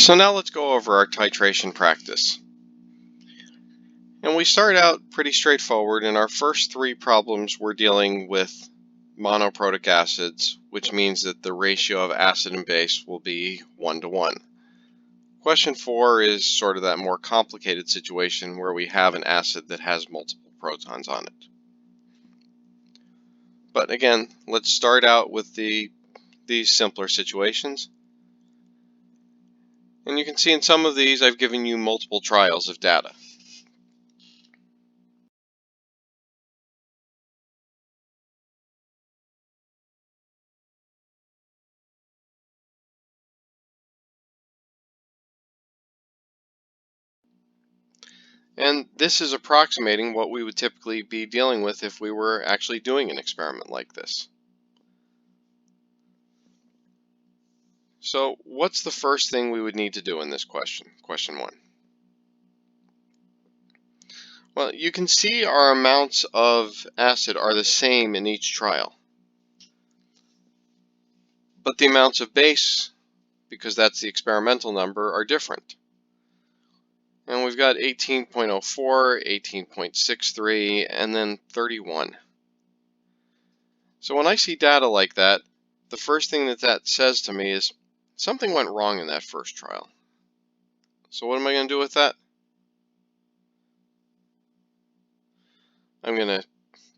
So now let's go over our titration practice. And we start out pretty straightforward. In our first three problems, we're dealing with monoprotic acids, which means that the ratio of acid and base will be 1 to 1. Question 4 is sort of that more complicated situation where we have an acid that has multiple protons on it. But again, let's start out with these simpler situations. And you can see in some of these I've given you multiple trials of data. And this is approximating what we would typically be dealing with if we were actually doing an experiment like this. So what's the first thing we would need to do in this question, question 1? Well, you can see our amounts of acid are the same in each trial. But the amounts of base, because that's the experimental number, are different. And we've got 18.04, 18.63, and then 31. So when I see data like that, the first thing that says to me is something went wrong in that first trial. So what am I going to do with that? I'm going to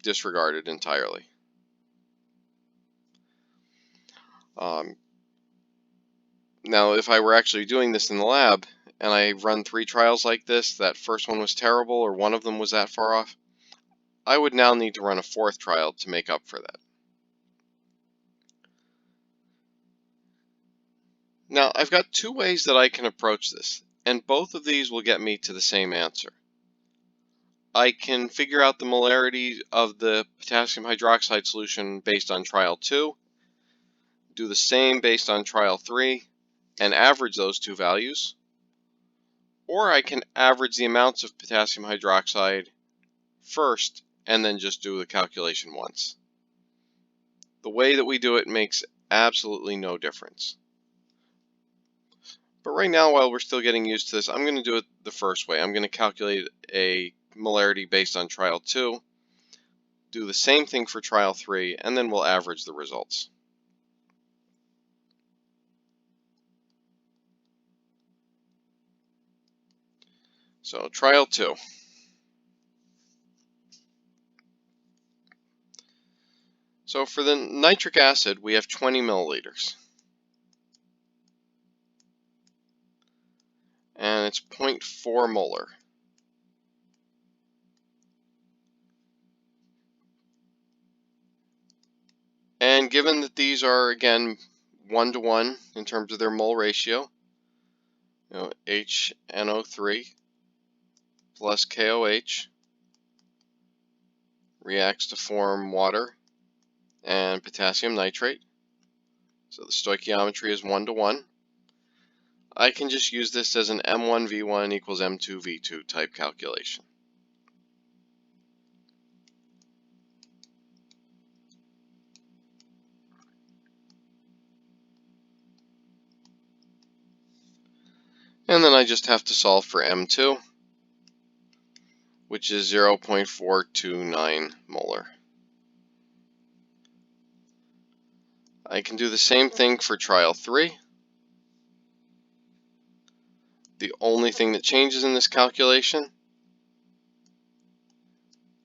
disregard it entirely. Now, if I were actually doing this in the lab, and I run 3 trials like this, that first one was terrible, or one of them was that far off, I would now need to run a 4th trial to make up for that. Now, I've got 2 ways that I can approach this, and both of these will get me to the same answer. I can figure out the molarity of the potassium hydroxide solution based on trial 2, do the same based on trial 3, and average those 2 values. Or I can average the amounts of potassium hydroxide first and then just do the calculation once. The way that we do it makes absolutely no difference. But right now, while we're still getting used to this, I'm going to do it the first way. I'm going to calculate a molarity based on trial 2, do the same thing for trial 3, and then we'll average the results. So trial 2. So for the nitric acid, we have 20 milliliters. And it's 0.4 molar. And given that these are, again, 1 to 1 in terms of their mole ratio, HNO3 plus KOH reacts to form water and potassium nitrate. So the stoichiometry is 1 to 1. I can just use this as an M1V1 equals M2V2 type calculation. And then I just have to solve for M2, which is 0.429 molar. I can do the same thing for trial 3. The only thing that changes in this calculation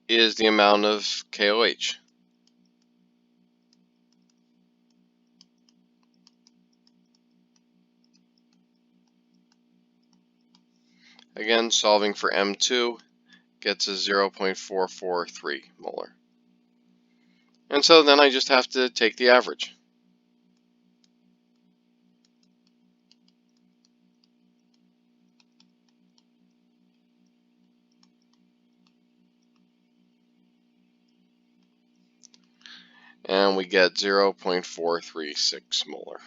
is the amount of KOH. Again, solving for M2 gets a 0.443 molar. And so then I just have to take the average. And we get 0.436 molar.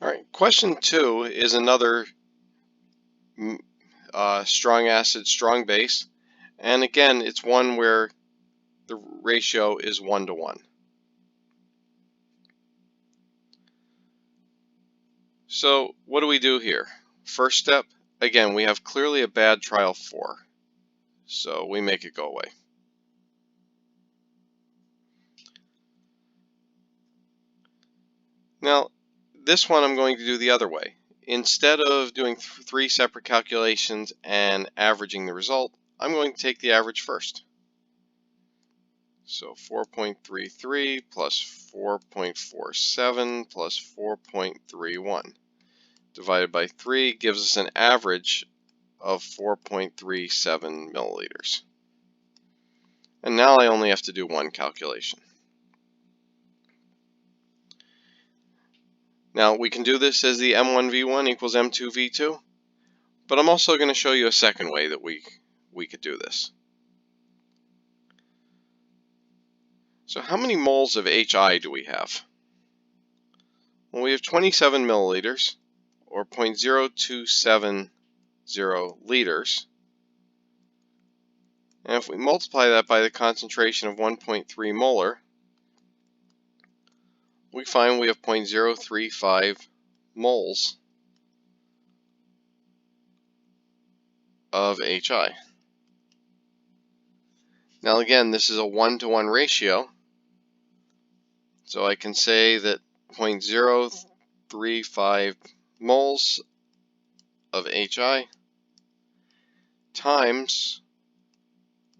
All right, question 2 is another strong acid, strong base. And again, it's one where the ratio is 1 to 1. So what do we do here? First step, again, we have clearly a bad trial 4. So we make it go away. Now, this one I'm going to do the other way. Instead of doing 3 separate calculations and averaging the result, I'm going to take the average first. So 4.33 plus 4.47 plus 4.31 divided by 3 gives us an average of 4.37 milliliters. And now I only have to do one calculation. Now we can do this as the M1V1 equals M2V2, but I'm also going to show you a second way that we could do this. So how many moles of HI do we have? Well, we have 27 milliliters, or 0.0270 liters. And if we multiply that by the concentration of 1.3 molar, we find we have 0.035 moles of HI. Now again, this is a 1 to 1 ratio, so I can say that 0.035 moles of HI times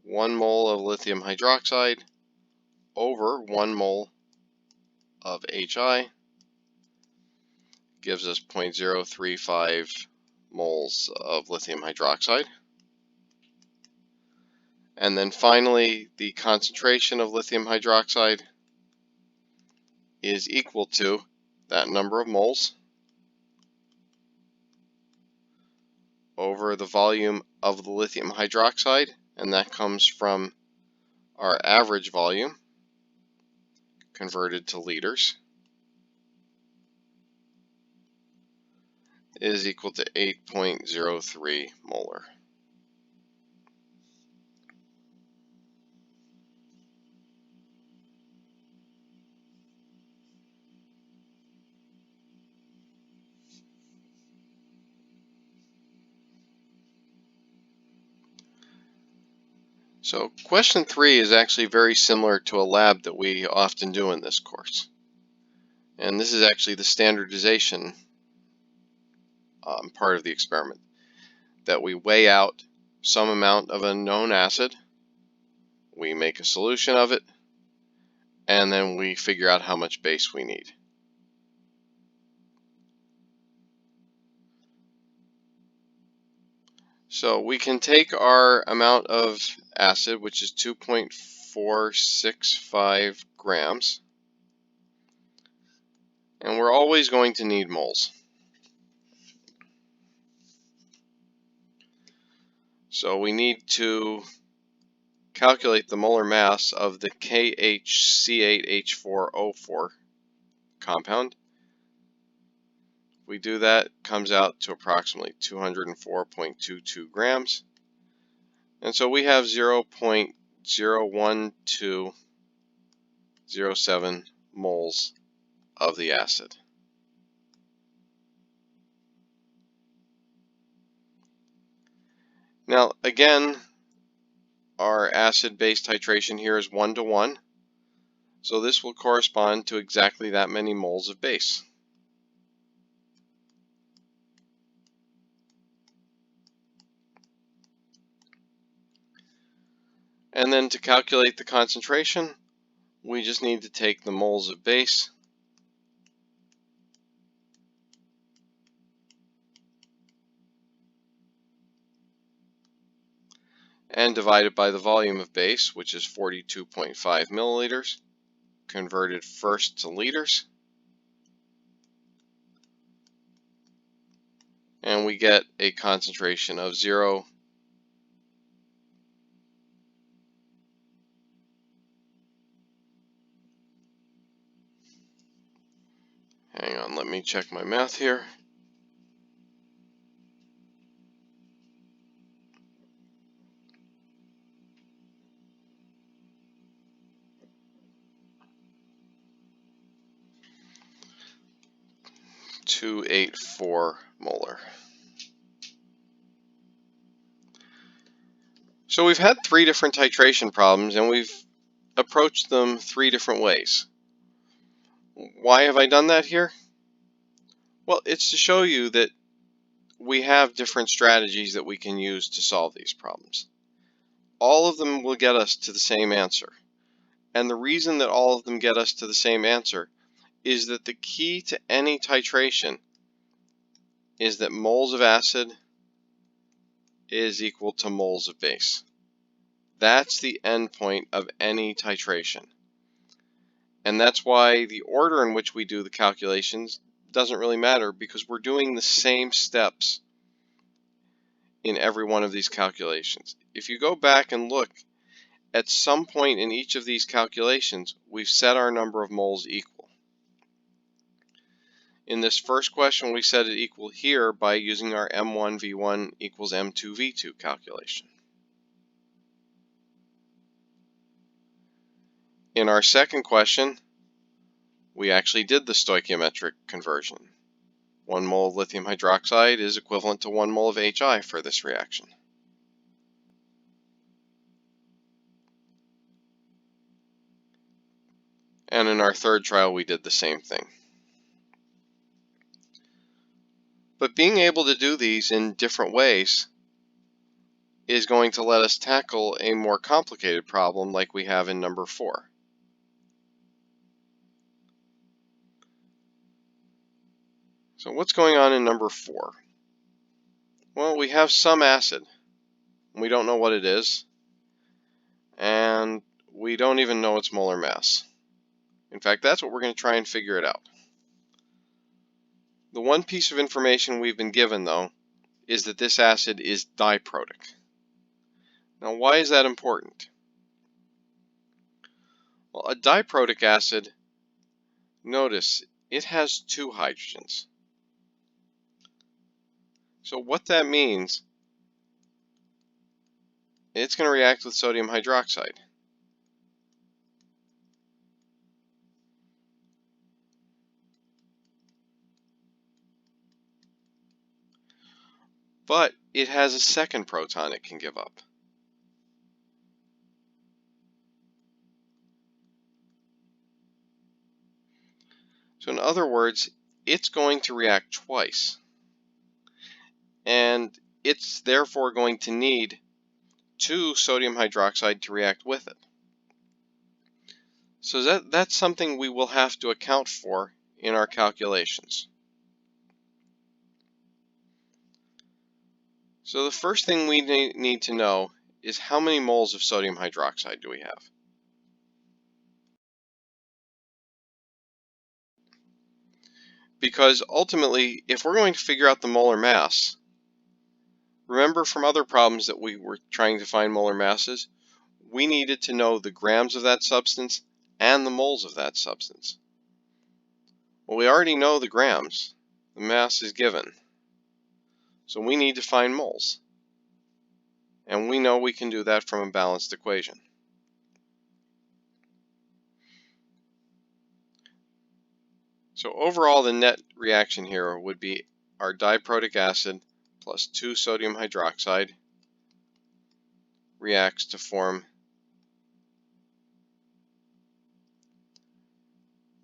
1 mole of lithium hydroxide over 1 mole of HI gives us 0.035 moles of lithium hydroxide. And then finally, the concentration of lithium hydroxide is equal to that number of moles over the volume of the lithium hydroxide, and that comes from our average volume converted to liters, is equal to 8.03 molar. So question 3 is actually very similar to a lab that we often do in this course. And this is actually the standardization part of the experiment, that we weigh out some amount of a known acid, we make a solution of it, and then we figure out how much base we need. So we can take our amount of acid, which is 2.465 grams, and we're always going to need moles. So we need to calculate the molar mass of the KHC8H4O4 compound. If we do that, it comes out to approximately 204.22 grams. And so we have 0.01207 moles of the acid. Now again, our acid-base titration here is 1 to 1, so this will correspond to exactly that many moles of base. And then to calculate the concentration, we just need to take the moles of base and divide it by the volume of base, which is 42.5 milliliters, converted first to liters, and we get a concentration of 0. Hang on, let me check my math here. 284 molar. So we've had 3 different titration problems and we've approached them 3 different ways. Why have I done that here? Well, it's to show you that we have different strategies that we can use to solve these problems. All of them will get us to the same answer. And the reason that all of them get us to the same answer is that the key to any titration is that moles of acid is equal to moles of base. That's the end point of any titration. And that's why the order in which we do the calculations doesn't really matter, because we're doing the same steps in every one of these calculations. If you go back and look, at some point in each of these calculations, we've set our number of moles equal. In this first question, we set it equal here by using our M1V1 equals M2V2 calculation. In our second question, we actually did the stoichiometric conversion. 1 mole of lithium hydroxide is equivalent to 1 mole of HI for this reaction. And in our third trial, we did the same thing. But being able to do these in different ways is going to let us tackle a more complicated problem like we have in number 4. So what's going on in number 4? Well, we have some acid. We don't know what it is, and we don't even know its molar mass. In fact, that's what we're going to try and figure it out. The one piece of information we've been given, though, is that this acid is diprotic. Now, why is that important? Well, a diprotic acid, notice, it has 2 hydrogens. So what that means, it's going to react with sodium hydroxide. But it has a second proton it can give up. So in other words, it's going to react twice. And it's therefore going to need 2 sodium hydroxide to react with it. So that's something we will have to account for in our calculations. So the first thing we need to know is how many moles of sodium hydroxide do we have? Because ultimately, if we're going to figure out the molar mass, remember from other problems that we were trying to find molar masses, we needed to know the grams of that substance and the moles of that substance. Well, we already know the grams. The mass is given. So we need to find moles. And we know we can do that from a balanced equation. So overall, the net reaction here would be our diprotic acid plus 2 sodium hydroxide reacts to form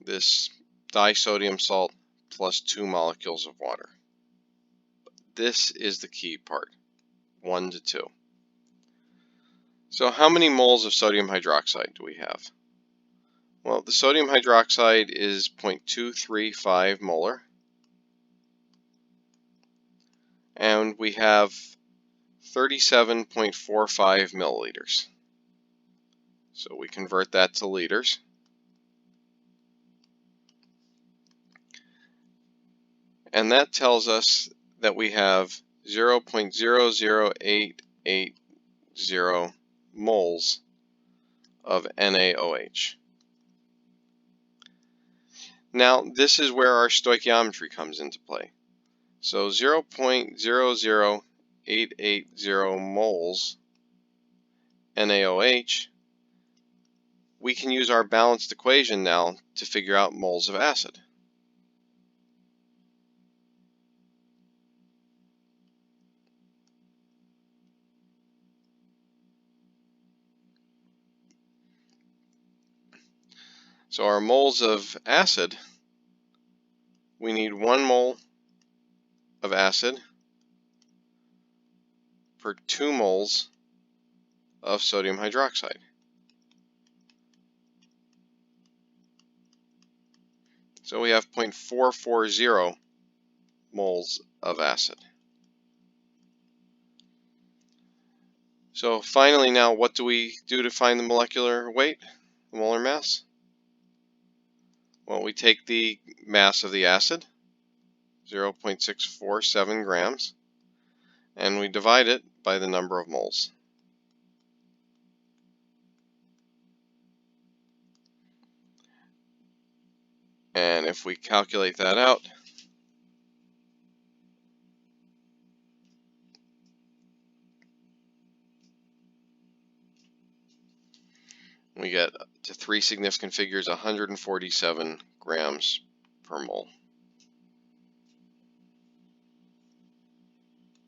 this disodium salt plus 2 molecules of water. This is the key part, 1 to 2. So how many moles of sodium hydroxide do we have? Well, the sodium hydroxide is 0.235 molar. And we have 37.45 milliliters. So we convert that to liters. And that tells us that we have 0.00880 moles of NaOH. Now, this is where our stoichiometry comes into play. So 0.00880 moles NaOH, we can use our balanced equation now to figure out moles of acid. So our moles of acid, we need 1 mole of acid per 2 moles of sodium hydroxide. So we have 0.440 moles of acid. So finally now, what do we do to find the molecular weight, the molar mass? Well, we take the mass of the acid, 0.647 grams, and we divide it by the number of moles. And if we calculate that out, we get to 3 significant figures, 147 grams per mole.